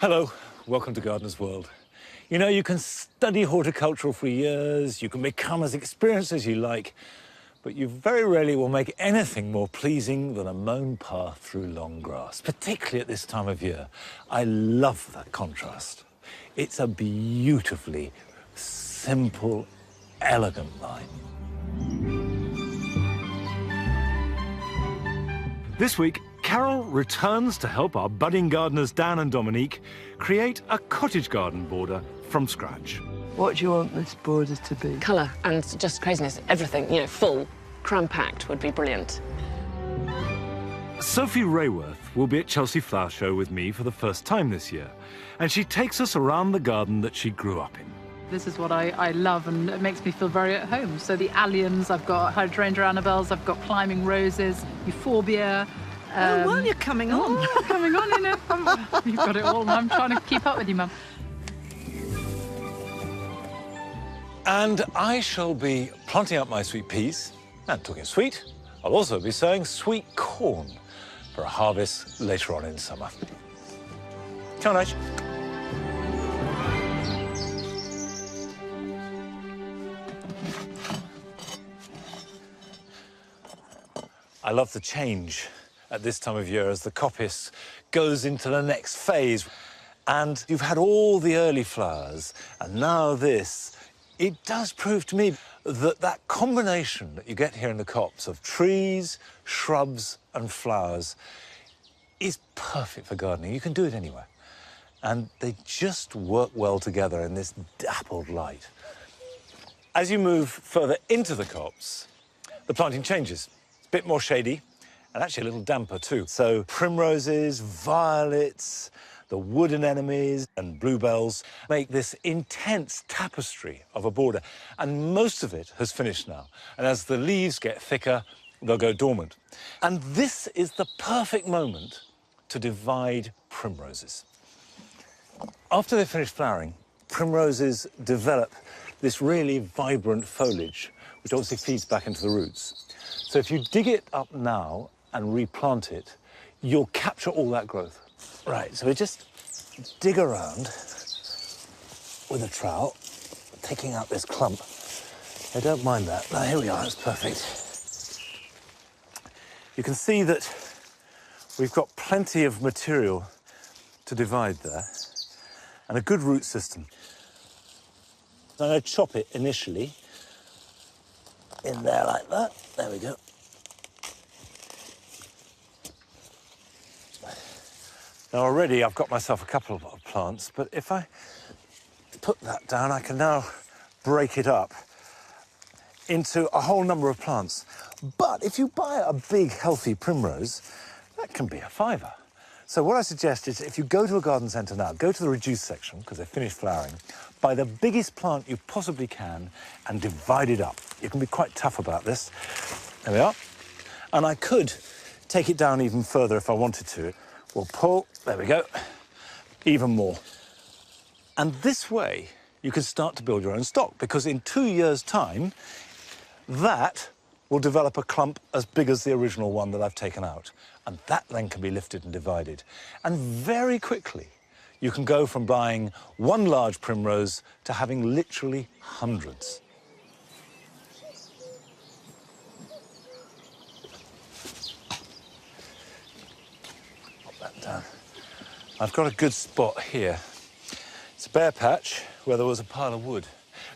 Hello, welcome to Gardener's World. You know, you can study horticulture for years, you can become as experienced as you like, but you very rarely will make anything more pleasing than a mown path through long grass, particularly at this time of year. I love that contrast. It's a beautifully simple, elegant line. This week, Carol returns to help our budding gardeners Dan and Dominique create a cottage garden border from scratch. What do you want this border to be? Colour and just craziness, everything, you know, full, cram-packed would be brilliant. Sophie Rayworth will be at Chelsea Flower Show with me for the first time this year, and she takes us around the garden that she grew up in. This is what I love, and it makes me feel very at home. So the alliums, I've got hydrangea annabelles, I've got climbing roses, euphorbia. Oh, well, you're coming on. Oh, coming on, you know. You've got it all. I'm trying to keep up with you, Mum. And I shall be planting up my sweet peas, and talking of sweet, I'll also be sowing sweet corn for a harvest later on in summer. Ciao, Nige. I love the change at this time of year as the coppice goes into the next phase. And you've had all the early flowers, and now this. It does prove to me that that combination that you get here in the copse of trees, shrubs and flowers is perfect for gardening. You can do it anywhere. And they just work well together in this dappled light. As you move further into the copse, the planting changes. It's a bit more shady and actually a little damper too. So primroses, violets, the wood anemones and bluebells make this intense tapestry of a border. And most of it has finished now. And as the leaves get thicker, they'll go dormant. And this is the perfect moment to divide primroses. After they finish flowering, primroses develop this really vibrant foliage, which obviously feeds back into the roots. So if you dig it up now and replant it, you'll capture all that growth. Right, so we just dig around with a trowel, taking out this clump. I don't mind that. Now, here we are, that's perfect. You can see that we've got plenty of material to divide there and a good root system. I'm going to chop it initially in there like that. There we go. Now already I've got myself a couple of plants, but if I put that down, I can now break it up into a whole number of plants. But if you buy a big, healthy primrose, that can be a fiver. So what I suggest is if you go to a garden centre now, go to the reduced section, because they've finished flowering, buy the biggest plant you possibly can and divide it up. You can be quite tough about this. There we are. And I could take it down even further if I wanted to. We'll pull, there we go, even more. And this way, you can start to build your own stock, because in 2 years' time, that will develop a clump as big as the original one that I've taken out. And that then can be lifted and divided. And very quickly, you can go from buying one large primrose to having literally hundreds. Down. I've got a good spot here. It's a bare patch where there was a pile of wood.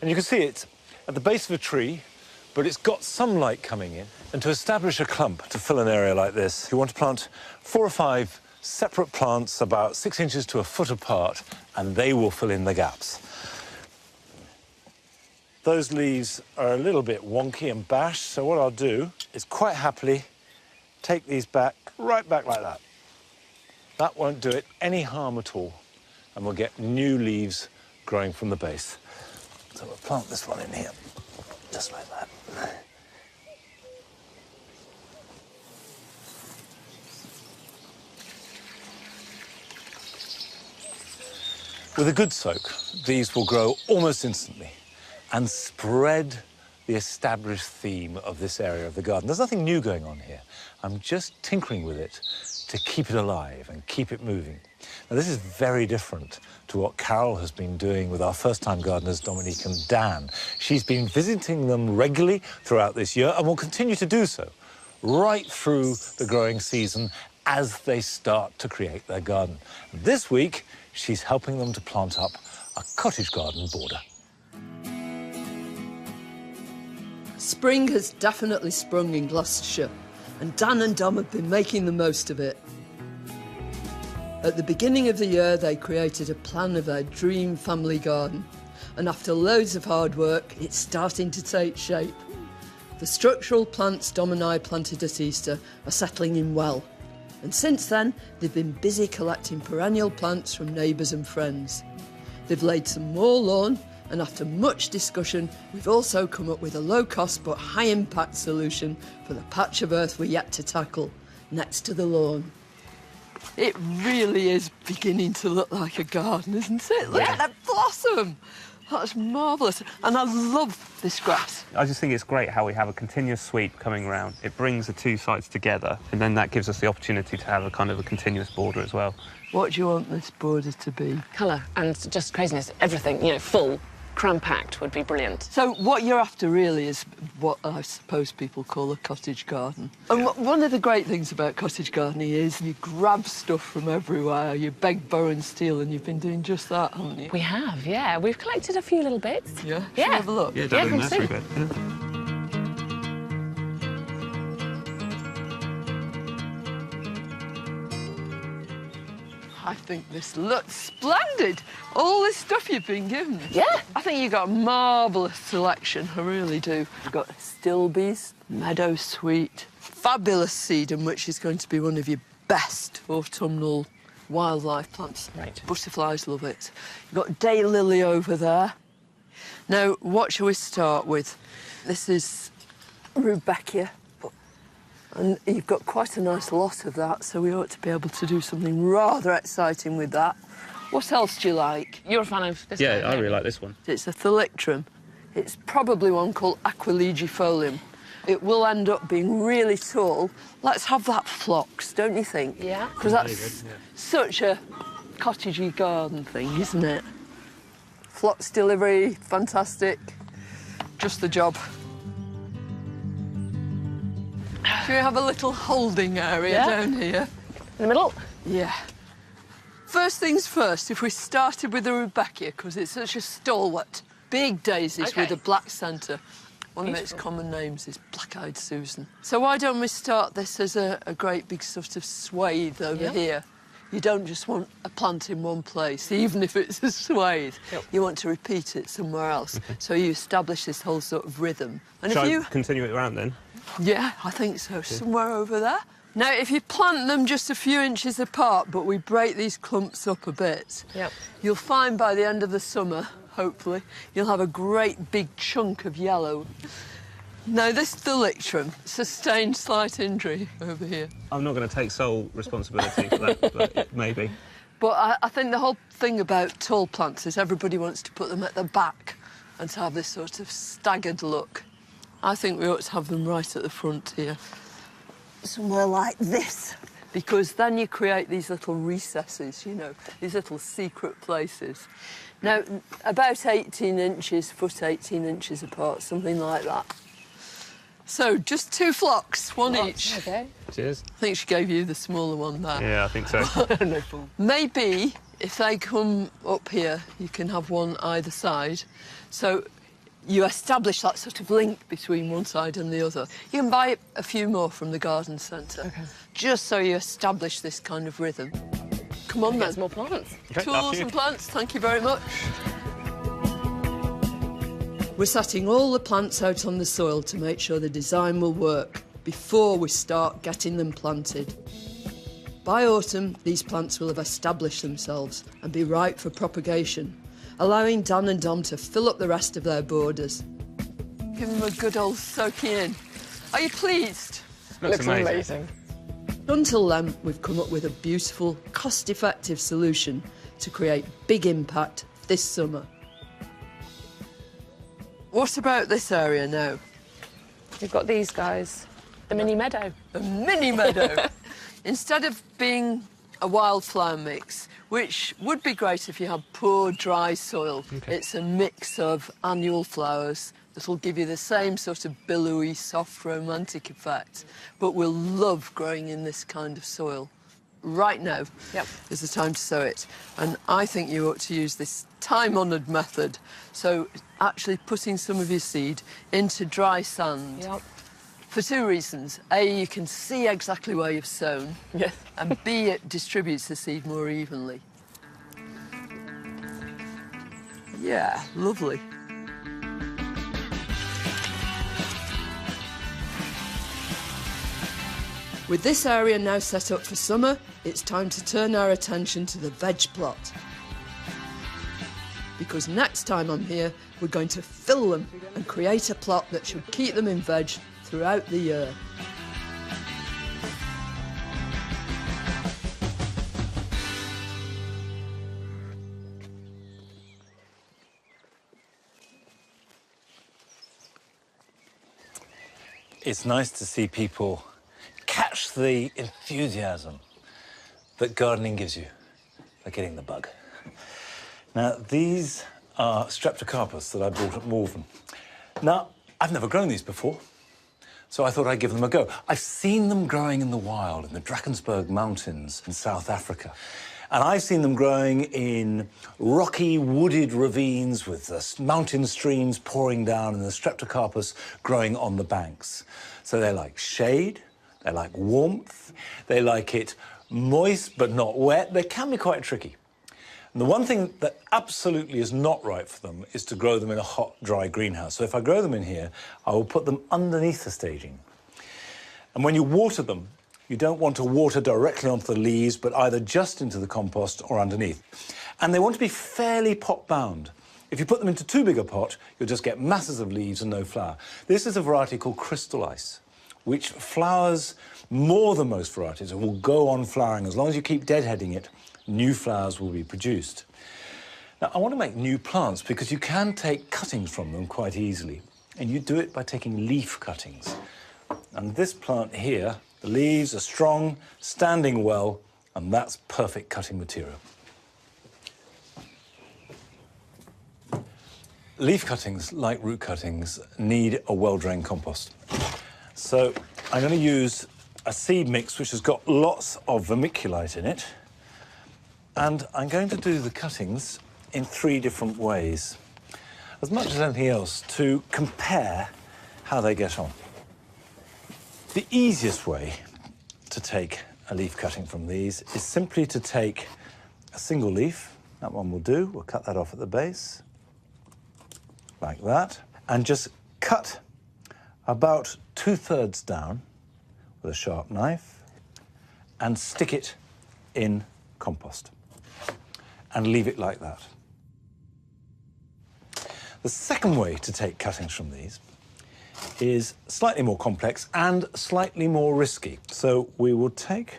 And you can see it's at the base of a tree, but it's got some light coming in. And to establish a clump, to fill an area like this, you want to plant 4 or 5 separate plants about 6 inches to a foot apart, and they will fill in the gaps. Those leaves are a little bit wonky and bashed, so what I'll do is quite happily take these back, right back like that. That won't do it any harm at all, and we'll get new leaves growing from the base. So we'll plant this one in here, just like that. With a good soak, these will grow almost instantly and spread the established theme of this area of the garden. There's nothing new going on here. I'm just tinkering with it to keep it alive and keep it moving. Now, this is very different to what Carol has been doing with our first-time gardeners, Dominique and Dan. She's been visiting them regularly throughout this year and will continue to do so right through the growing season as they start to create their garden. This week, she's helping them to plant up a cottage garden border. Spring has definitely sprung in Gloucestershire, and Dan and Dom have been making the most of it. At the beginning of the year, they created a plan of their dream family garden, and after loads of hard work, it's starting to take shape. The structural plants Dom and I planted at Easter are settling in well, and since then, they've been busy collecting perennial plants from neighbours and friends. They've laid some more lawn, and after much discussion, we've also come up with a low-cost but high-impact solution for the patch of earth we're yet to tackle, next to the lawn. It really is beginning to look like a garden, isn't it? Look at that blossom! That's marvellous. And I love this grass. I just think it's great how we have a continuous sweep coming around. It brings the two sides together, and then that gives us the opportunity to have a kind of a continuous border as well. What do you want this border to be? Colour and just craziness, everything, you know, full, cram-packed would be brilliant. So what you're after really is what I suppose people call a cottage garden. And one of the great things about cottage gardening is you grab stuff from everywhere, you beg, borrow and steal, and you've been doing just that, haven't you? We have, yeah. We've collected a few little bits. Yeah? Yeah. Shall we have a look? Yeah, down in the come see. nursery bed. Yeah. I think this looks splendid. All this stuff you've been given. Yeah. I think you've got a marvellous selection, I really do. You've got stilbees, meadow sweet, fabulous sedum, which is going to be one of your best autumnal wildlife plants. Right. Butterflies love it. You've got daylily over there. Now, what shall we start with? This is rudbeckia. And you've got quite a nice lot of that, so we ought to be able to do something rather exciting with that. What else do you like? You're a fan of this Yeah, one, I really like this one. It's a thalictrum. It's probably one called aquilegifolium. It will end up being really tall. Let's have that phlox, don't you think? Yeah. Because that's such a cottagey garden thing, isn't it? Phlox delivery, fantastic. Just the job. Should we have a little holding area down here? In the middle? Yeah. First things first, if we started with the rudbeckia, because it's such a stalwart, big daisies with a black centre. One of its common names is black-eyed Susan. So why don't we start this as a great big sort of swathe over here? You don't just want a plant in one place, even if it's a swathe. Yep. You want to repeat it somewhere else. So you establish this whole sort of rhythm. And Shall if you... I continue it around then? Yeah, I think so. Somewhere over there. Now, if you plant them just a few inches apart, but we break these clumps up a bit, you'll find by the end of the summer, hopefully, you'll have a great big chunk of yellow. Now, this thalictrum sustained slight injury over here. I'm not going to take sole responsibility for that, but maybe. But I think the whole thing about tall plants is everybody wants to put them at the back and to have this sort of staggered look. I think we ought to have them right at the front here. Somewhere like this. Because then you create these little recesses, you know, these little secret places. Now, about 18 inches, foot 18 inches apart, something like that. So, just 2 phlox, one each. OK. Cheers. I think she gave you the smaller one there. Yeah, I think so. No fool. Maybe, if they come up here, you can have one either side. So you establish that sort of link between one side and the other. You can buy a few more from the garden centre, just so you establish this kind of rhythm. Come on, then. Get some more plants. Okay, Tools and plants, thank you very much. We're setting all the plants out on the soil to make sure the design will work before we start getting them planted. By autumn, these plants will have established themselves and be ripe for propagation, allowing Dan and Dom to fill up the rest of their borders. Give them a good old soaking in. Are you pleased? Looks amazing. Until then, we've come up with a beautiful, cost-effective solution to create big impact this summer. What about this area now? We've got these guys. The mini meadow. A mini meadow. Instead of being a wildflower mix, which would be great if you had poor, dry soil, it's a mix of annual flowers that will give you the same sort of billowy, soft, romantic effect, but will love growing in this kind of soil. Right now is the time to sow it. And I think you ought to use this time-honoured method. So actually putting some of your seed into dry sand. For two reasons. A, you can see exactly where you've sown. Yes. And B, it distributes the seed more evenly. Yeah, lovely. With this area now set up for summer, it's time to turn our attention to the veg plot. Because next time I'm here, we're going to fill them and create a plot that should keep them in veg throughout the year. It's nice to see people catch the enthusiasm that gardening gives you, like getting the bug. Now, these are Streptocarpus that I bought at Malvern. Now, I've never grown these before, so I thought I'd give them a go. I've seen them growing in the wild, in the Drakensberg Mountains in South Africa. And I've seen them growing in rocky, wooded ravines with the mountain streams pouring down and the Streptocarpus growing on the banks. So they like shade, they like warmth, they like it moist but not wet. They can be quite tricky. And the one thing that absolutely is not right for them is to grow them in a hot, dry greenhouse. So if I grow them in here, I will put them underneath the staging. And when you water them, you don't want to water directly onto the leaves, but either just into the compost or underneath. And they want to be fairly pot-bound. If you put them into too big a pot, you'll just get masses of leaves and no flower. This is a variety called crystal ice, which flowers more than most varieties and will go on flowering. As long as you keep deadheading it, new flowers will be produced. Now, I want to make new plants because you can take cuttings from them quite easily. And you do it by taking leaf cuttings. And this plant here, the leaves are strong, standing well, and that's perfect cutting material. Leaf cuttings, like root cuttings, need a well-drained compost. So I'm going to use a seed mix which has got lots of vermiculite in it. And I'm going to do the cuttings in 3 different ways, as much as anything else, to compare how they get on. The easiest way to take a leaf cutting from these is simply to take a single leaf. That one will do. We'll cut that off at the base, like that, and just cut about 2/3 down with a sharp knife and stick it in compost and leave it like that. The second way to take cuttings from these is slightly more complex and slightly more risky. So we will take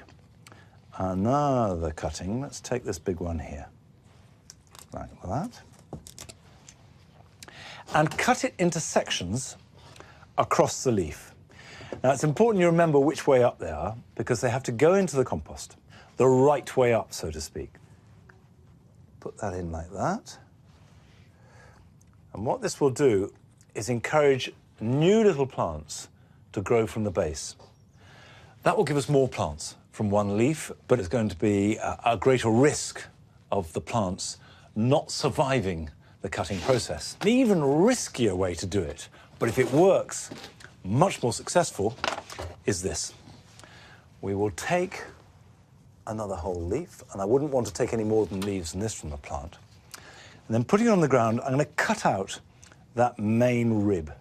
another cutting. Let's take this big one here, like that, and cut it into sections across the leaf. Now, it's important you remember which way up they are because they have to go into the compost, the right way up, so to speak. Put that in like that. And what this will do is encourage new little plants to grow from the base. That will give us more plants from one leaf, but it's going to be a greater risk of the plants not surviving the cutting process. An even riskier way to do it, but if it works, much more successful, is this. We will take another whole leaf, and I wouldn't want to take any more than leaves than this from the plant. And then putting it on the ground, I'm going to cut out that main rib.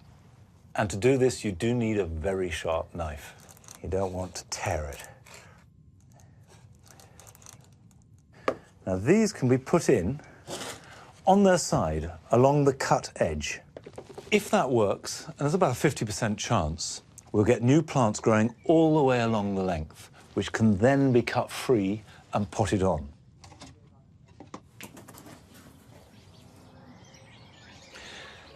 And to do this, you do need a very sharp knife. You don't want to tear it. Now, these can be put in on their side along the cut edge. If that works, and there's about a 50% chance, we'll get new plants growing all the way along the length, which can then be cut free and potted on.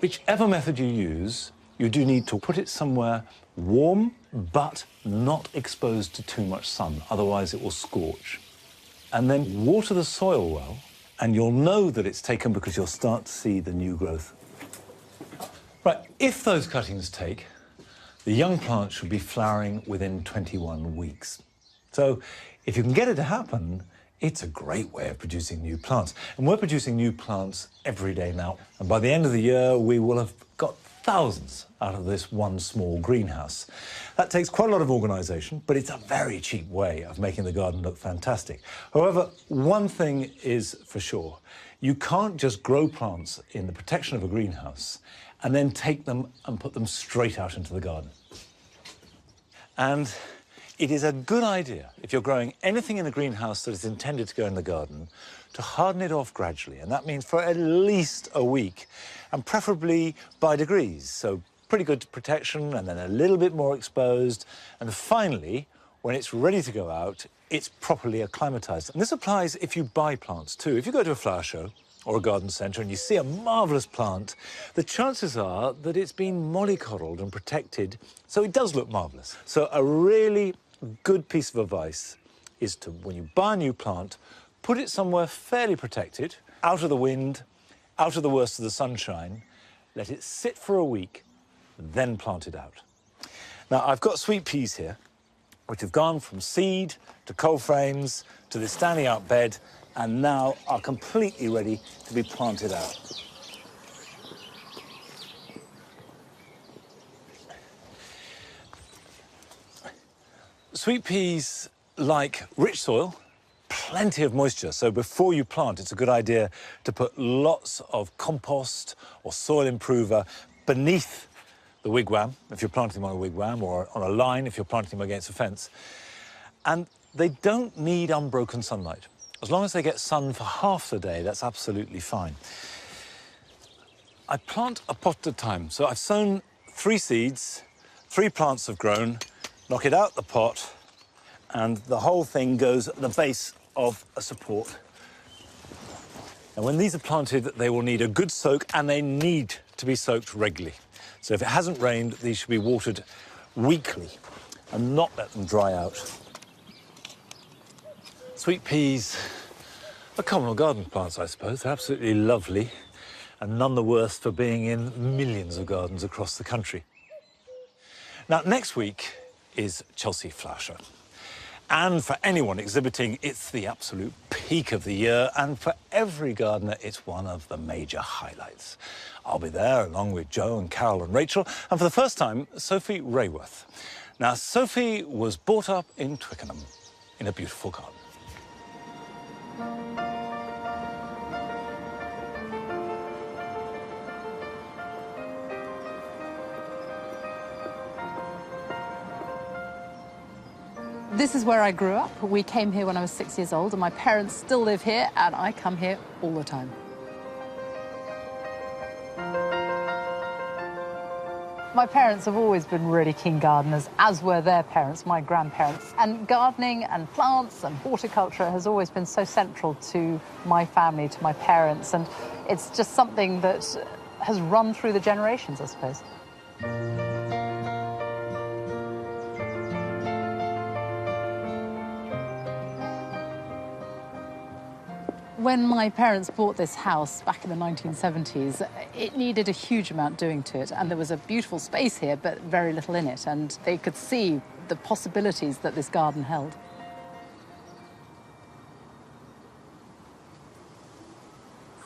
Whichever method you use, you do need to put it somewhere warm, but not exposed to too much sun, otherwise it will scorch. And then water the soil well, and you'll know that it's taken because you'll start to see the new growth. Right, if those cuttings take, the young plant should be flowering within 21 weeks. So if you can get it to happen, it's a great way of producing new plants. And we're producing new plants every day now. And by the end of the year, we will have got thousands out of this one small greenhouse. That takes quite a lot of organisation, but it's a very cheap way of making the garden look fantastic. However, one thing is for sure. You can't just grow plants in the protection of a greenhouse and then take them and put them straight out into the garden. And it is a good idea, if you're growing anything in the greenhouse that is intended to go in the garden, to harden it off gradually. And that means for at least a week, and preferably by degrees. So pretty good protection, and then a little bit more exposed. And finally, when it's ready to go out, it's properly acclimatized. And this applies if you buy plants too. If you go to a flower show or a garden centre and you see a marvellous plant, the chances are that it's been mollycoddled and protected, so it does look marvellous. So a really good piece of advice is to, when you buy a new plant, put it somewhere fairly protected, out of the wind, out of the worst of the sunshine, let it sit for a week, then plant it out. Now, I've got sweet peas here, which have gone from seed to cold frames to this standing out bed, and now are completely ready to be planted out. Sweet peas like rich soil, plenty of moisture, so before you plant, it's a good idea to put lots of compost or soil improver beneath the wigwam, if you're planting them on a wigwam, or on a line if you're planting them against a fence. And they don't need unbroken sunlight. As long as they get sun for half the day, that's absolutely fine. I plant a pot at a time. So I've sown 3 seeds, 3 plants have grown, knock it out the pot, and the whole thing goes at the base of a support. And when these are planted, they will need a good soak, and they need to be soaked regularly. So if it hasn't rained, these should be watered weekly and not let them dry out. Sweet peas are communal garden plants, I suppose. They're absolutely lovely, and none the worse for being in millions of gardens across the country. Now, next week is Chelsea Flower Show. And for anyone exhibiting, it's the absolute peak of the year, and for every gardener, it's one of the major highlights. I'll be there along with Joe and Carol and Rachel, and for the first time, Sophie Rayworth. Now, Sophie was brought up in Twickenham, in a beautiful garden. This is where I grew up. We came here when I was 6 years old, and my parents still live here, and I come here all the time. My parents have always been really keen gardeners, as were their parents, my grandparents. And gardening and plants and horticulture has always been so central to my family, to my parents, and it's just something that has run through the generations, I suppose. When my parents bought this house back in the 1970s, it needed a huge amount doing to it, and there was a beautiful space here, but very little in it, and they could see the possibilities that this garden held.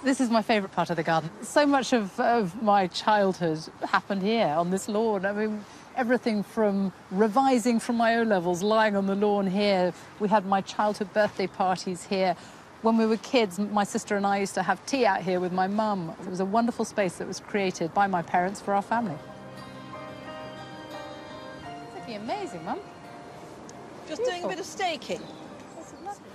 This is my favourite part of the garden. So much of my childhood happened here on this lawn. I mean, everything from revising from my O-levels, lying on the lawn here. We had my childhood birthday parties here. When we were kids, my sister and I used to have tea out here with my mum. It was a wonderful space that was created by my parents for our family. It's looking amazing, Mum. Just doing a bit of staking.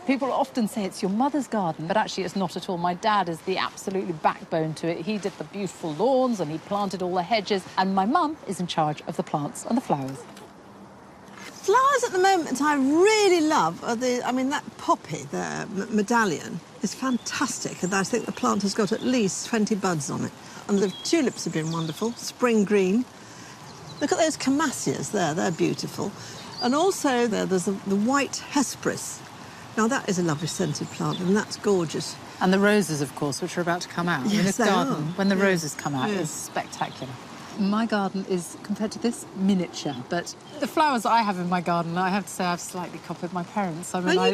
People often say it's your mother's garden, but actually it's not at all. My dad is the absolutely backbone to it. He did the beautiful lawns and he planted all the hedges, and my mum is in charge of the plants and the flowers. Flowers at the moment I really love are that poppy, the medallion, is fantastic, and I think the plant has got at least 20 buds on it. And the tulips have been wonderful, spring green. Look at those camassias there, they're beautiful. And also there's the white hesperus. Now that is a lovely scented plant, and that's gorgeous. And the roses, of course, which are about to come out. Yes, this they garden, are. when the Yes. roses come out, Yes. is spectacular. My garden is, compared to this, miniature. But the flowers I have in my garden, I have to say I've slightly copied my parents. I mean, Well,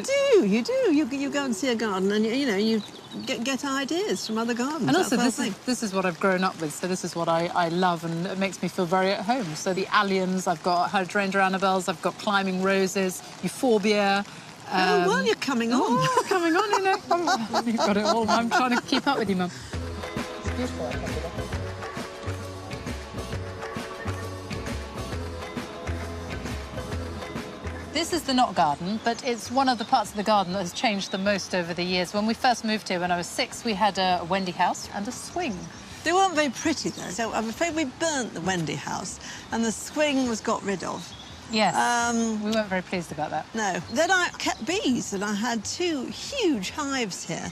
you do. You go and see a garden and, you get ideas from other gardens. And also, That's the whole this is what I've grown up with, so this is what I love, and it makes me feel very at home. So the alliums, I've got hydrangea annabelles, I've got climbing roses, euphorbia. Oh, well, you're coming on. Oh, coming on, you know. You've got it all. I'm trying to keep up with you, Mum. It's beautiful. This is the knot garden, but it's one of the parts of the garden that has changed the most over the years. When we first moved here, when I was 6, we had a Wendy house and a swing. They weren't very pretty, though, so I'm afraid we burnt the Wendy house and the swing was got rid of. Yes, we weren't very pleased about that. No. Then I kept bees, and I had 2 huge hives here,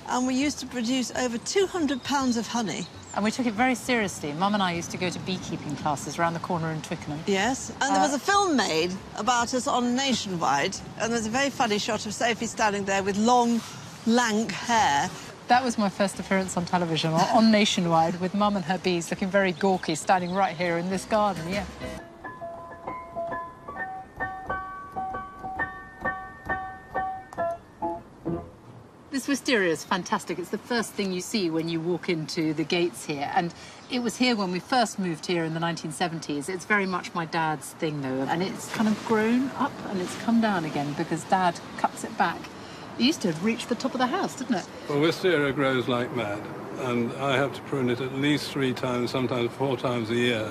and we used to produce over 200 pounds of honey. And we took it very seriously. Mum and I used to go to beekeeping classes around the corner in Twickenham. Yes, and there was a film made about us on Nationwide, and there's a very funny shot of Sophie standing there with long, lank hair. That was my first appearance on television, on Nationwide, with Mum and her bees looking very gawky, standing right here in this garden, yeah. This wisteria is fantastic. It's the first thing you see when you walk into the gates here. And it was here when we first moved here in the 1970s. It's very much my dad's thing, though. And it's kind of grown up and it's come down again because Dad cuts it back. It used to reach the top of the house, didn't it? Well, wisteria grows like mad, and I have to prune it at least 3 times, sometimes 4 times a year,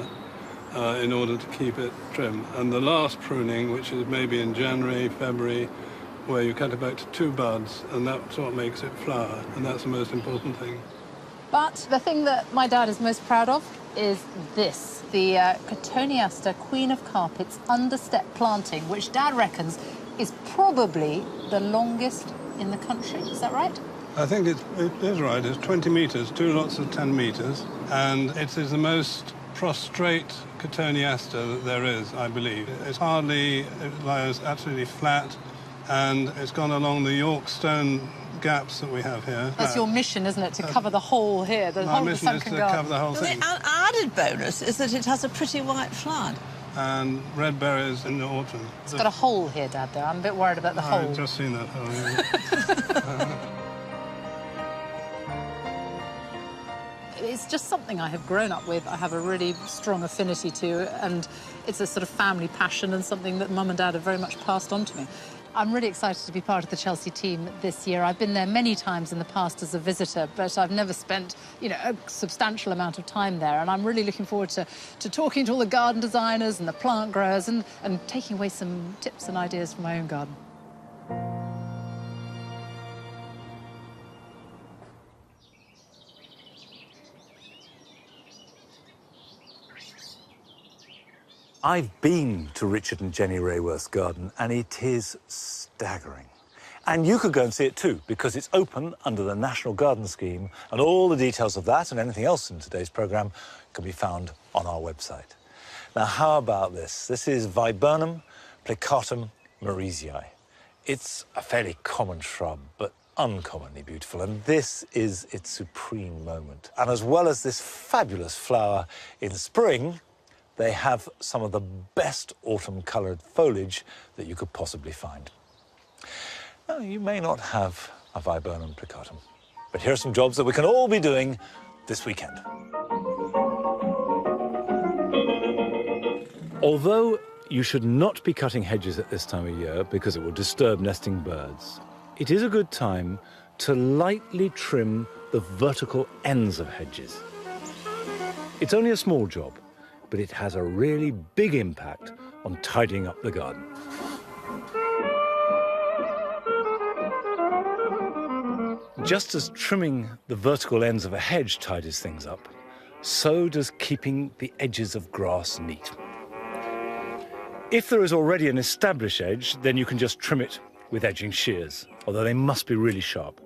in order to keep it trim. And the last pruning, which is maybe in January, February, where you cut it back to 2 buds, and that's what makes it flower, and that's the most important thing. But the thing that my dad is most proud of is this, the Cotoneaster Queen of Carpets understep planting, which Dad reckons is probably the longest in the country. Is that right? I think it is right. It's 20 metres, 2 lots of 10 metres, and it is the most prostrate Cotoneaster that there is, I believe. It lies absolutely flat, and it's gone along the York stone gaps that we have here. That's your mission, isn't it, to cover the whole here, the My whole of the mission is sunken to garden? cover the whole The thing. added bonus is that it has a pretty white flood. And red berries in the autumn. It's got a hole here, Dad, though. I'm a bit worried about the hole. I've just seen that hole. Yeah. It's just something I have grown up with. I have a really strong affinity to, and it's a sort of family passion and something that Mum and Dad have very much passed on to me. I'm really excited to be part of the Chelsea team this year. I've been there many times in the past as a visitor, but I've never spent, a substantial amount of time there. And I'm really looking forward to talking to all the garden designers and the plant growers and taking away some tips and ideas from my own garden. I've been to Richard and Jenny Rayworth's garden, and it is staggering. And you could go and see it too, because it's open under the National Garden Scheme, and all the details of that and anything else in today's programme can be found on our website. Now, how about this? This is Viburnum plicatum marisii. It's a fairly common shrub, but uncommonly beautiful, and this is its supreme moment. And as well as this fabulous flower in spring, they have some of the best autumn-coloured foliage that you could possibly find. Now, you may not have a Viburnum plicatum, but here are some jobs that we can all be doing this weekend. Although you should not be cutting hedges at this time of year because it will disturb nesting birds, it is a good time to lightly trim the vertical ends of hedges. It's only a small job, but it has a really big impact on tidying up the garden. Just as trimming the vertical ends of a hedge tidies things up, so does keeping the edges of grass neat. If there is already an established edge, then you can just trim it with edging shears, although they must be really sharp.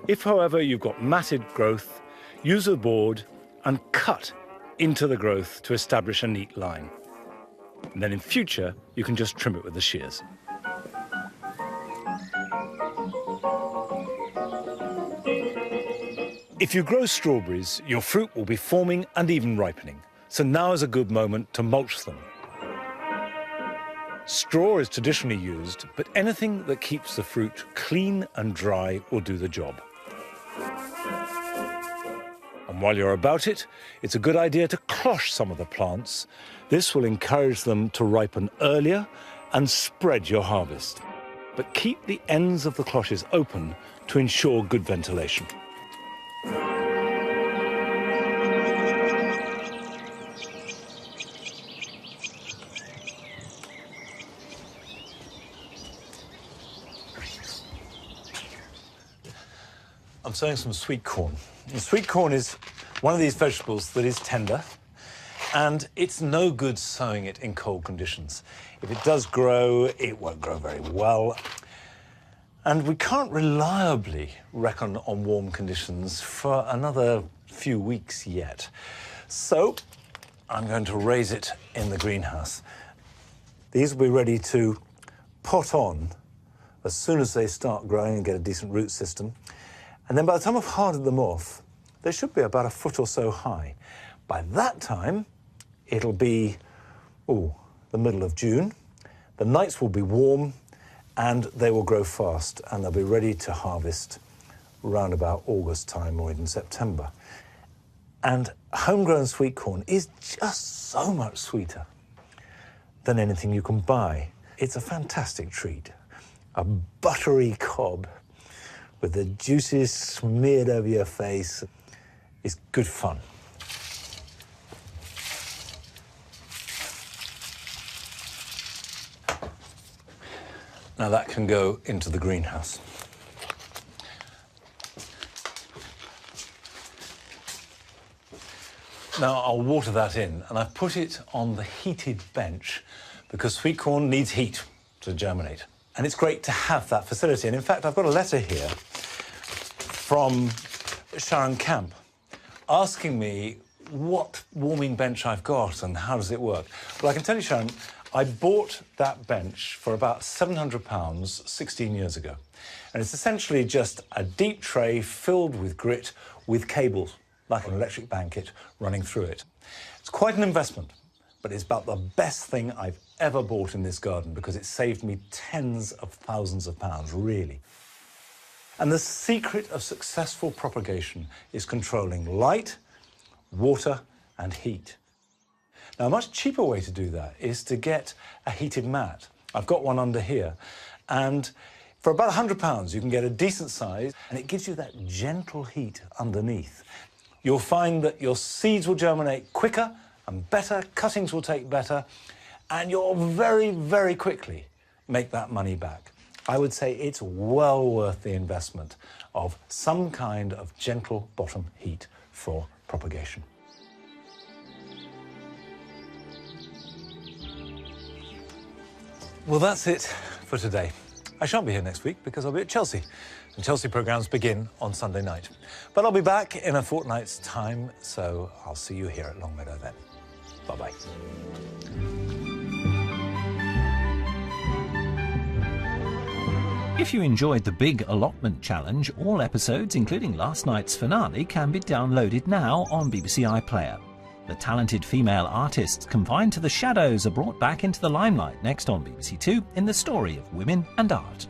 If, however, you've got matted growth, use a board and cut into the growth to establish a neat line. And then in future, you can just trim it with the shears. If you grow strawberries, your fruit will be forming and even ripening. So now is a good moment to mulch them. Straw is traditionally used, but anything that keeps the fruit clean and dry will do the job. And while you're about it, it's a good idea to cloche some of the plants. This will encourage them to ripen earlier and spread your harvest. But keep the ends of the cloches open to ensure good ventilation. I'm sowing some sweet corn. And sweet corn is one of these vegetables that is tender, and it's no good sowing it in cold conditions. If it does grow, it won't grow very well. And we can't reliably reckon on warm conditions for another few weeks yet. So I'm going to raise it in the greenhouse. These will be ready to pot on as soon as they start growing and get a decent root system. And then by the time I've hardened them off, they should be about a foot or so high. By that time, it'll be, the middle of June. The nights will be warm and they will grow fast, and they'll be ready to harvest around about August time or even September. And homegrown sweet corn is just so much sweeter than anything you can buy. It's a fantastic treat. A buttery cob with the juices smeared over your face is good fun. Now that can go into the greenhouse. Now I'll water that in, and I've put it on the heated bench because sweet corn needs heat to germinate. And it's great to have that facility. And in fact, I've got a letter here from Sharon Camp asking me what warming bench I've got and how does it work. Well, I can tell you, Sharon, I bought that bench for about £700 16 years ago. And it's essentially just a deep tray filled with grit with cables, like an electric blanket, running through it. It's quite an investment, but it's about the best thing I've ever bought in this garden because it saved me tens of thousands of pounds, really. And the secret of successful propagation is controlling light, water, and heat. Now, a much cheaper way to do that is to get a heated mat. I've got one under here. And for about £100, you can get a decent size, and it gives you that gentle heat underneath. You'll find that your seeds will germinate quicker and better, cuttings will take better, and you'll very, very quickly make that money back. I would say it's well worth the investment of some kind of gentle bottom heat for propagation. Well, that's it for today. I shan't be here next week because I'll be at Chelsea, and Chelsea programmes begin on Sunday night. But I'll be back in a fortnight's time, so I'll see you here at Longmeadow then. Bye-bye. If you enjoyed the Big Allotment Challenge, all episodes, including last night's finale, can be downloaded now on BBC iPlayer. The talented female artists confined to the shadows are brought back into the limelight next on BBC Two in The Story of Women and Art.